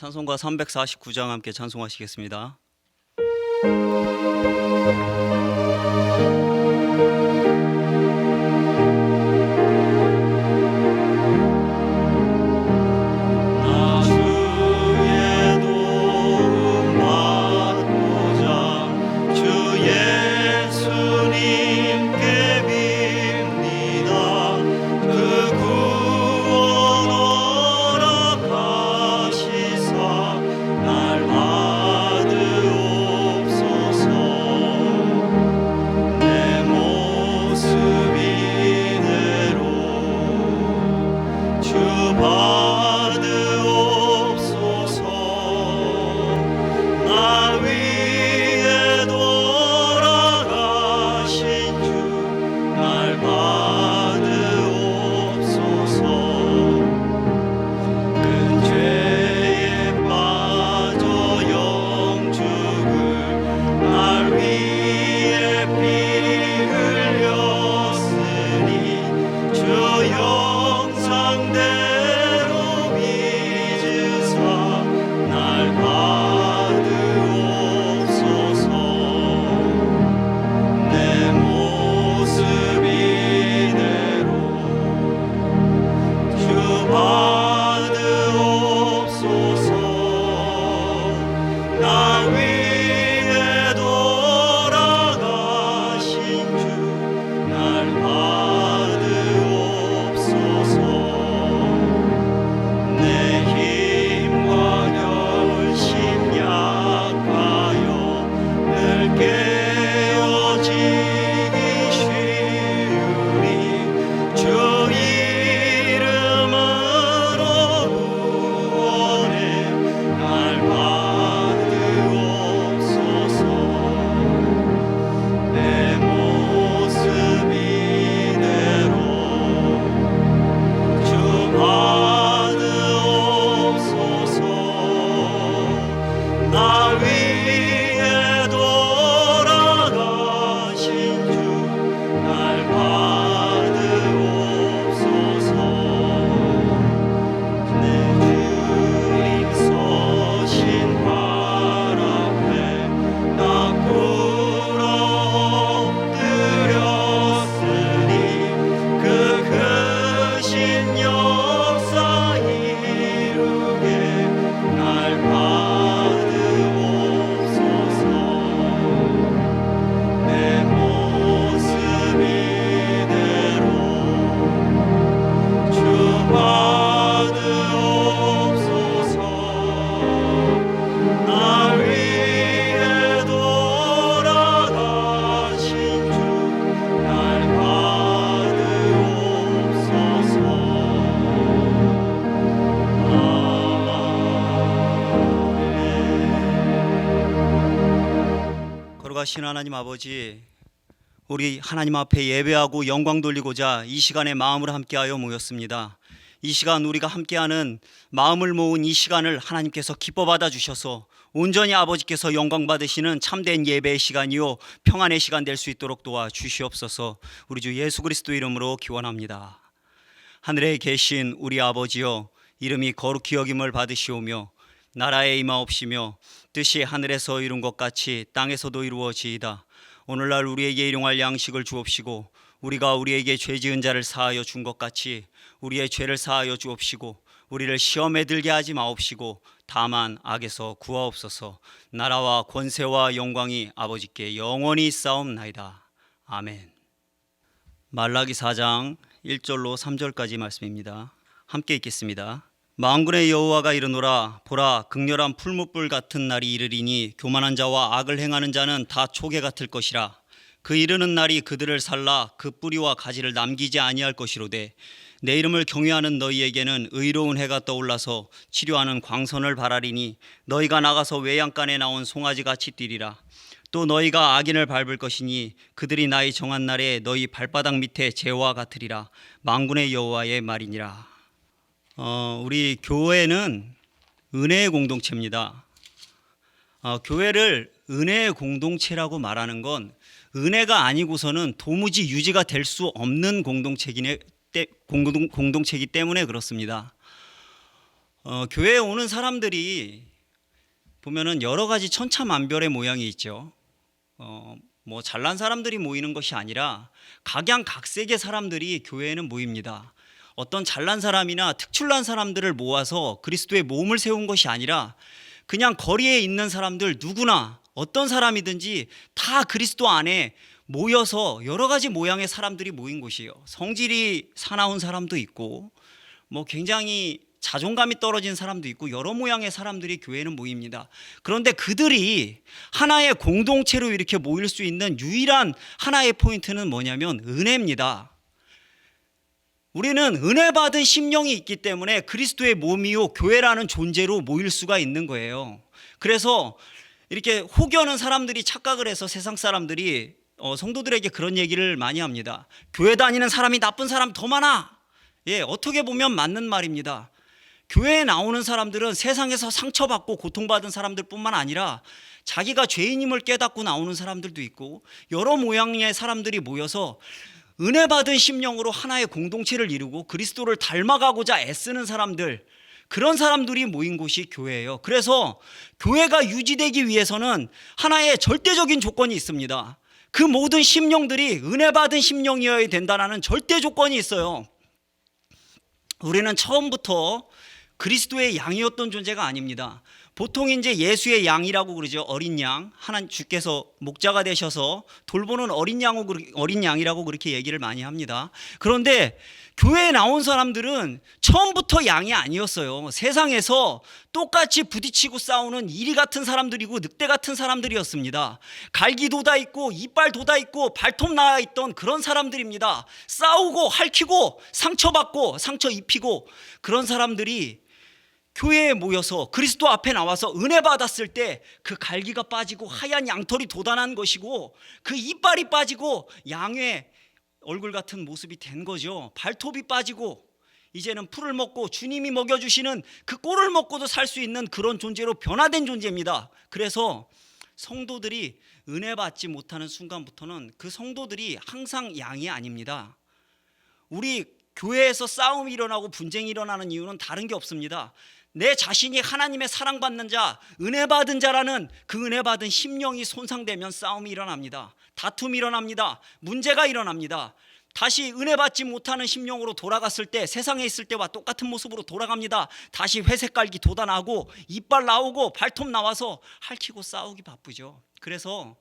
찬송가 349장 함께 찬송하시겠습니다. 거룩하신 하나님 아버지, 우리 하나님 앞에 예배하고 영광 돌리고자 이 시간에 마음을 함께하여 모였습니다. 이 시간 우리가 함께하는 마음을 모은 이 시간을 하나님께서 기뻐 받아주셔서 온전히 아버지께서 영광 받으시는 참된 예배의 시간이요 평안의 시간 될 수 있도록 도와주시옵소서. 우리 주 예수 그리스도 이름으로 기원합니다. 하늘에 계신 우리 아버지여, 이름이 거룩히 여김을 받으시오며 나라에 임하옵시며 뜻이 하늘에서 이룬 것 같이 땅에서도 이루어지이다. 오늘날 우리에게 일용할 양식을 주옵시고 우리가 우리에게 죄 지은 자를 사하여 준 것 같이 우리의 죄를 사하여 주옵시고 우리를 시험에 들게 하지 마옵시고 다만 악에서 구하옵소서. 나라와 권세와 영광이 아버지께 영원히 있사옵나이다. 아멘. 말라기 4장 1절로 3절까지 말씀입니다. 함께 읽겠습니다. 만군의 여호와가 이르노라. 보라, 극렬한 풀무불 같은 날이 이르리니 교만한 자와 악을 행하는 자는 다 초계 같을 것이라. 그 이르는 날이 그들을 살라 그 뿌리와 가지를 남기지 아니할 것이로되 내 이름을 경외하는 너희에게는 의로운 해가 떠올라서 치료하는 광선을 발하리니 너희가 나가서 외양간에 나온 송아지같이 뛰리라. 또 너희가 악인을 밟을 것이니 그들이 나의 정한 날에 너희 발바닥 밑에 재와 같으리라. 만군의 여호와의 말이니라. 우리 교회는 은혜의 공동체입니다. 교회를 은혜의 공동체라고 말하는 건 은혜가 아니고서는 도무지 유지가 될 수 없는 공동체이기 때문에 그렇습니다. 교회에 오는 사람들이 보면은 여러 가지 천차만별의 모양이 있죠. 뭐 잘난 사람들이 모이는 것이 아니라 각양각색의 사람들이 교회에는 모입니다. 어떤 잘난 사람이나 특출난 사람들을 모아서 그리스도의 몸을 세운 것이 아니라 그냥 거리에 있는 사람들 누구나 어떤 사람이든지 다 그리스도 안에 모여서 여러 가지 모양의 사람들이 모인 곳이에요. 성질이 사나운 사람도 있고 뭐 굉장히 자존감이 떨어진 사람도 있고 여러 모양의 사람들이 교회에는 모입니다. 그런데 그들이 하나의 공동체로 이렇게 모일 수 있는 유일한 하나의 포인트는 뭐냐면 은혜입니다. 우리는 은혜 받은 심령이 있기 때문에 그리스도의 몸이요 교회라는 존재로 모일 수가 있는 거예요. 그래서 이렇게 혹여는 사람들이 착각을 해서 세상 사람들이 성도들에게 그런 얘기를 많이 합니다. 교회 다니는 사람이 나쁜 사람 더 많아. 어떻게 보면 맞는 말입니다. 교회에 나오는 사람들은 세상에서 상처받고 고통받은 사람들뿐만 아니라 자기가 죄인임을 깨닫고 나오는 사람들도 있고 여러 모양의 사람들이 모여서 은혜 받은 심령으로 하나의 공동체를 이루고 그리스도를 닮아가고자 애쓰는 사람들, 그런 사람들이 모인 곳이 교회예요. 그래서 교회가 유지되기 위해서는 하나의 절대적인 조건이 있습니다. 그 모든 심령들이 은혜 받은 심령이어야 된다는 절대 조건이 있어요. 우리는 처음부터 그리스도의 양이었던 존재가 아닙니다. 보통 이제 예수의 양이라고 그러죠. 어린 양. 하나님 주께서 목자가 되셔서 돌보는 어린 양이라고 그렇게 얘기를 많이 합니다. 그런데 교회에 나온 사람들은 처음부터 양이 아니었어요. 세상에서 똑같이 부딪히고 싸우는 이리 같은 사람들이고 늑대 같은 사람들이었습니다. 갈기 돋아 있고 이빨 돋아 있고 발톱 나와 있던 그런 사람들입니다. 싸우고 핥히고 상처받고 상처 입히고 그런 사람들이 교회에 모여서 그리스도 앞에 나와서 은혜 받았을 때 그 갈기가 빠지고 하얀 양털이 돋아난 것이고 그 이빨이 빠지고 양의 얼굴 같은 모습이 된 거죠. 발톱이 빠지고 이제는 풀을 먹고 주님이 먹여주시는 그 꼴을 먹고도 살 수 있는 그런 존재로 변화된 존재입니다. 그래서 성도들이 은혜 받지 못하는 순간부터는 그 성도들이 항상 양이 아닙니다. 우리 교회에서 싸움이 일어나고 분쟁이 일어나는 이유는 다른 게 없습니다. 내 자신이 하나님의 사랑받는 자, 은혜 받은 자라는 그 은혜 받은 심령이 손상되면 싸움이 일어납니다. 다툼이 일어납니다. 문제가 일어납니다. 다시 은혜 받지 못하는 심령으로 돌아갔을 때 세상에 있을 때와 똑같은 모습으로 돌아갑니다. 다시 회색 갈기 돋아나고 이빨 나오고 발톱 나와서 핥히고 싸우기 바쁘죠. 그래서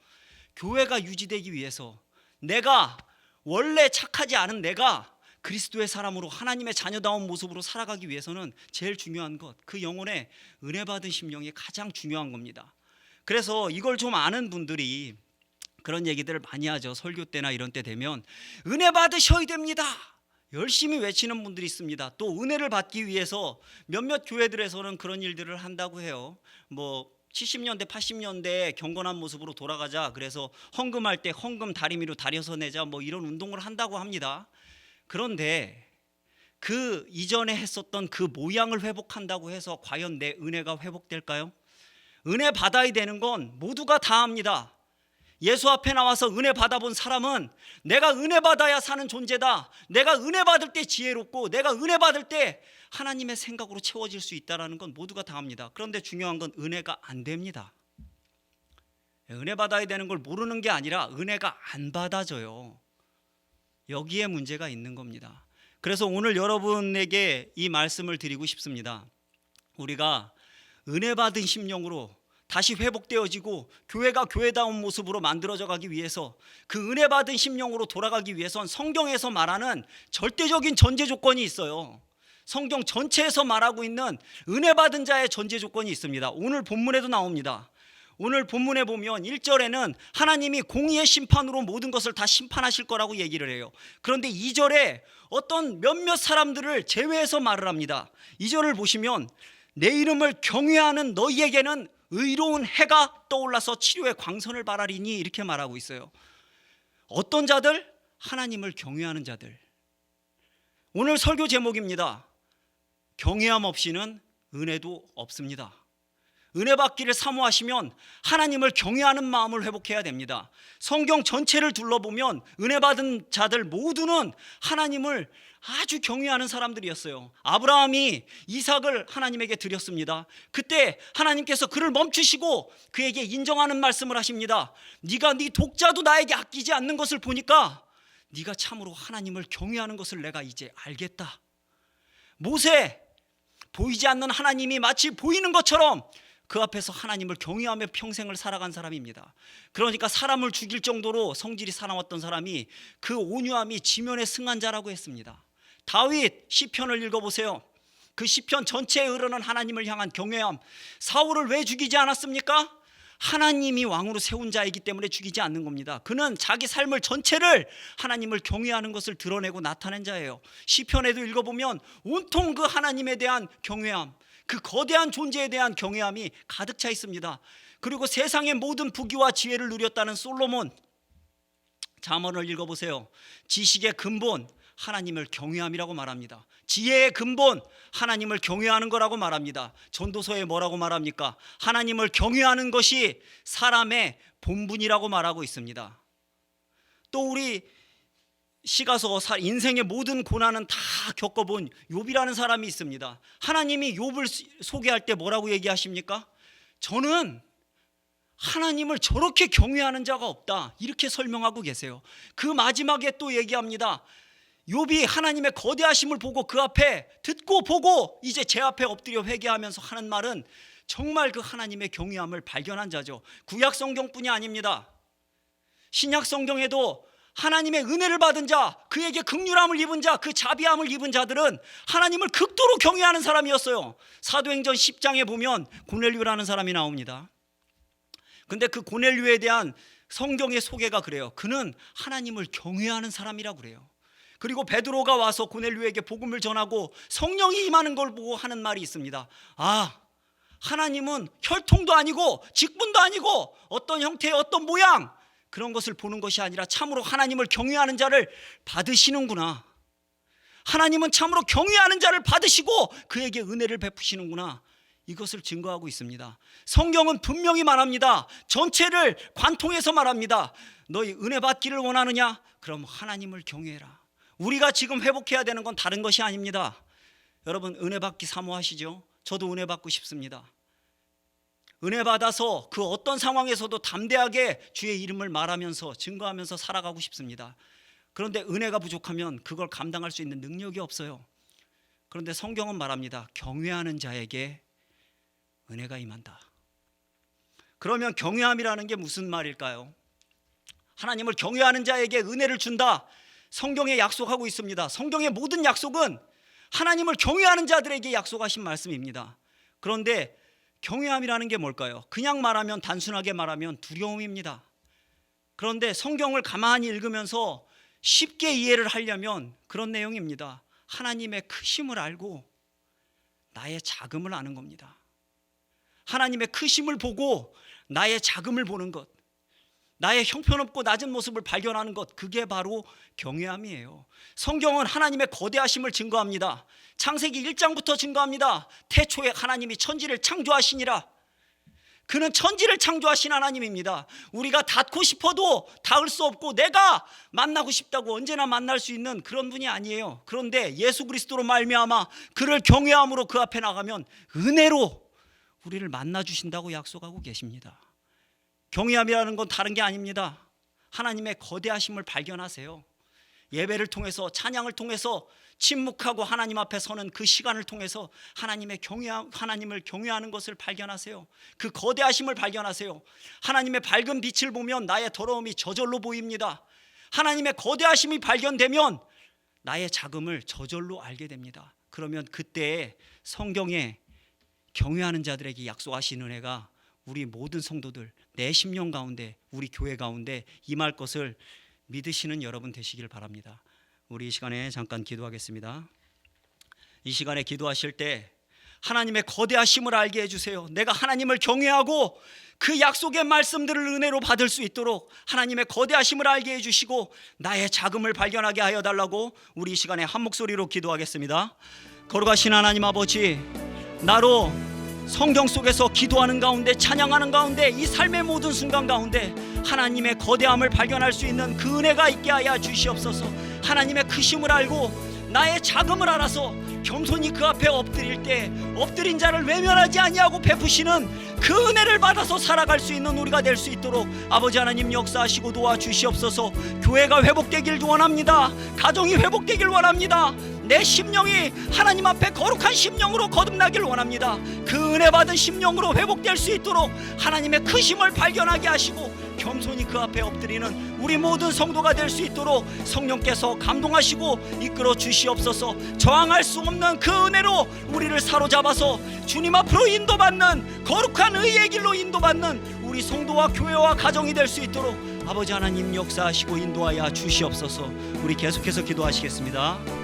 교회가 유지되기 위해서 내가 원래 착하지 않은 내가 그리스도의 사람으로 하나님의 자녀다운 모습으로 살아가기 위해서는 제일 중요한 것, 그 영혼의 은혜 받은 심령이 가장 중요한 겁니다. 그래서 이걸 좀 아는 분들이 그런 얘기들을 많이 하죠. 설교 때나 이런 때 되면 은혜 받으셔야 됩니다. 열심히 외치는 분들이 있습니다. 또 은혜를 받기 위해서 몇몇 교회들에서는 그런 일들을 한다고 해요. 뭐 70년대 80년대 경건한 모습으로 돌아가자, 그래서 헌금할 때 헌금 다리미로 다려서 내자, 뭐 이런 운동을 한다고 합니다. 그런데 그 이전에 했었던 그 모양을 회복한다고 해서 과연 내 은혜가 회복될까요? 은혜 받아야 되는 건 모두가 다 합니다. 예수 앞에 나와서 은혜 받아본 사람은 내가 은혜 받아야 사는 존재다. 내가 은혜 받을 때 지혜롭고 내가 은혜 받을 때 하나님의 생각으로 채워질 수 있다는 건 모두가 다 합니다. 그런데 중요한 건 은혜가 안 됩니다. 은혜 받아야 되는 걸 모르는 게 아니라 은혜가 안 받아져요. 여기에 문제가 있는 겁니다. 그래서 오늘 여러분에게 이 말씀을 드리고 싶습니다. 우리가 은혜 받은 심령으로 다시 회복되어지고 교회가 교회다운 모습으로 만들어져 가기 위해서, 그 은혜 받은 심령으로 돌아가기 위해선 성경에서 말하는 절대적인 전제 조건이 있어요. 성경 전체에서 말하고 있는 은혜 받은 자의 전제 조건이 있습니다. 오늘 본문에도 나옵니다. 오늘 본문에 보면 1절에는 하나님이 공의의 심판으로 모든 것을 다 심판하실 거라고 얘기를 해요. 그런데 2절에 어떤 몇몇 사람들을 제외해서 말을 합니다. 2절을 보시면 내 이름을 경외하는 너희에게는 의로운 해가 떠올라서 치료의 광선을 발하리니, 이렇게 말하고 있어요. 어떤 자들? 하나님을 경외하는 자들. 오늘 설교 제목입니다. 경외함 없이는 은혜도 없습니다. 은혜 받기를 사모하시면 하나님을 경외하는 마음을 회복해야 됩니다. 성경 전체를 둘러보면 은혜 받은 자들 모두는 하나님을 아주 경외하는 사람들이었어요. 아브라함이 이삭을 하나님에게 드렸습니다. 그때 하나님께서 그를 멈추시고 그에게 인정하는 말씀을 하십니다. 네가 네 독자도 나에게 아끼지 않는 것을 보니까 네가 참으로 하나님을 경외하는 것을 내가 이제 알겠다. 모세, 보이지 않는 하나님이 마치 보이는 것처럼 그 앞에서 하나님을 경외하며 평생을 살아간 사람입니다. 그러니까 사람을 죽일 정도로 성질이 사나웠던 사람이 그 온유함이 지면에 승한 자라고 했습니다. 다윗 시편을 읽어보세요. 그 시편 전체에 흐르는 하나님을 향한 경외함. 사울을 왜 죽이지 않았습니까? 하나님이 왕으로 세운 자이기 때문에 죽이지 않는 겁니다. 그는 자기 삶을 전체를 하나님을 경외하는 것을 드러내고 나타낸 자예요. 시편에도 읽어보면 온통 그 하나님에 대한 경외함, 그 거대한 존재에 대한 경외함이 가득 차 있습니다. 그리고 세상의 모든 부귀와 지혜를 누렸다는 솔로몬, 잠언을 읽어보세요. 지식의 근본 하나님을 경외함이라고 말합니다. 지혜의 근본 하나님을 경외하는 거라고 말합니다. 전도서에 뭐라고 말합니까? 하나님을 경외하는 것이 사람의 본분이라고 말하고 있습니다. 또 우리 시가서 인생의 모든 고난은 다 겪어본 욥이라는 사람이 있습니다. 하나님이 욥을 소개할 때 뭐라고 얘기하십니까? 저는 하나님을 저렇게 경외하는 자가 없다, 이렇게 설명하고 계세요. 그 마지막에 또 얘기합니다. 욥이 하나님의 거대하심을 보고 그 앞에 듣고 보고 이제 제 앞에 엎드려 회개하면서 하는 말은 정말 그 하나님의 경외함을 발견한 자죠. 구약 성경뿐이 아닙니다. 신약 성경에도 하나님의 은혜를 받은 자, 그에게 긍휼함을 입은 자, 그 자비함을 입은 자들은 하나님을 극도로 경외하는 사람이었어요. 사도행전 10장에 보면 고넬료라는 사람이 나옵니다. 근데 그 고넬료에 대한 성경의 소개가 그래요. 그는 하나님을 경외하는 사람이라고 그래요. 그리고 베드로가 와서 고넬료에게 복음을 전하고 성령이 임하는 걸 보고 하는 말이 있습니다. 아, 하나님은 혈통도 아니고 직분도 아니고 어떤 형태의 어떤 모양, 그런 것을 보는 것이 아니라 참으로 하나님을 경외하는 자를 받으시는구나. 하나님은 참으로 경외하는 자를 받으시고 그에게 은혜를 베푸시는구나. 이것을 증거하고 있습니다. 성경은 분명히 말합니다. 전체를 관통해서 말합니다. 너희 은혜 받기를 원하느냐? 그럼 하나님을 경외해라. 우리가 지금 회복해야 되는 건 다른 것이 아닙니다. 여러분, 은혜 받기 사모하시죠? 저도 은혜 받고 싶습니다. 은혜 받아서 그 어떤 상황에서도 담대하게 주의 이름을 말하면서 증거하면서 살아가고 싶습니다. 그런데 은혜가 부족하면 그걸 감당할 수 있는 능력이 없어요. 그런데 성경은 말합니다. 경외하는 자에게 은혜가 임한다. 그러면 경외함이라는 게 무슨 말일까요? 하나님을 경외하는 자에게 은혜를 준다. 성경에 약속하고 있습니다. 성경의 모든 약속은 하나님을 경외하는 자들에게 약속하신 말씀입니다. 그런데 경외함이라는 게 뭘까요? 그냥 말하면, 단순하게 말하면 두려움입니다. 그런데 성경을 가만히 읽으면서 쉽게 이해를 하려면 그런 내용입니다. 하나님의 크심을 알고 나의 작음을 아는 겁니다. 하나님의 크심을 보고 나의 작음을 보는 것, 나의 형편없고 낮은 모습을 발견하는 것, 그게 바로 경외함이에요. 성경은 하나님의 거대하심을 증거합니다. 창세기 1장부터 증거합니다. 태초에 하나님이 천지를 창조하시니라. 그는 천지를 창조하신 하나님입니다. 우리가 닿고 싶어도 닿을 수 없고 내가 만나고 싶다고 언제나 만날 수 있는 그런 분이 아니에요. 그런데 예수 그리스도로 말미암아 그를 경외함으로 그 앞에 나가면 은혜로 우리를 만나 주신다고 약속하고 계십니다. 경외함이라는 건 다른 게 아닙니다. 하나님의 거대하심을 발견하세요. 예배를 통해서, 찬양을 통해서, 침묵하고 하나님 앞에 서는 그 시간을 통해서 하나님을 경외하는 것을 발견하세요. 그 거대하심을 발견하세요. 하나님의 밝은 빛을 보면 나의 더러움이 저절로 보입니다. 하나님의 거대하심이 발견되면 나의 작음을 저절로 알게 됩니다. 그러면 그때 성경에 경외하는 자들에게 약속하신 은혜가 우리 모든 성도들, 내 심령 가운데, 우리 교회 가운데 임할 것을 믿으시는 여러분 되시길 바랍니다. 우리 이 시간에 잠깐 기도하겠습니다. 이 시간에 기도하실 때 하나님의 거대하심을 알게 해주세요. 내가 하나님을 경외하고 그 약속의 말씀들을 은혜로 받을 수 있도록 하나님의 거대하심을 알게 해주시고 나의 작음을 발견하게 하여 달라고 우리 이 시간에 한 목소리로 기도하겠습니다. 거룩하신 하나님 아버지, 나로 성경 속에서 기도하는 가운데, 찬양하는 가운데, 이 삶의 모든 순간 가운데 하나님의 거대함을 발견할 수 있는 그 은혜가 있게 하여 주시옵소서. 하나님의 크심을 알고 나의 작음을 알아서 겸손히 그 앞에 엎드릴 때 엎드린 자를 외면하지 아니하고 베푸시는 그 은혜를 받아서 살아갈 수 있는 우리가 될 수 있도록 아버지 하나님 역사하시고 도와주시옵소서. 교회가 회복되길 원합니다. 가정이 회복되길 원합니다. 내 심령이 하나님 앞에 거룩한 심령으로 거듭나길 원합니다. 그 은혜 받은 심령으로 회복될 수 있도록 하나님의 크심을 발견하게 하시고 겸손히 그 앞에 엎드리는 우리 모든 성도가 될 수 있도록 성령께서 감동하시고 이끌어 주시옵소서. 저항할 수 없는 그 은혜로 우리를 사로잡아서 주님 앞으로 인도받는 거룩한 의의 길로 인도받는 우리 성도와 교회와 가정이 될 수 있도록 아버지 하나님 역사하시고 인도하여 주시옵소서. 우리 계속해서 기도하시겠습니다.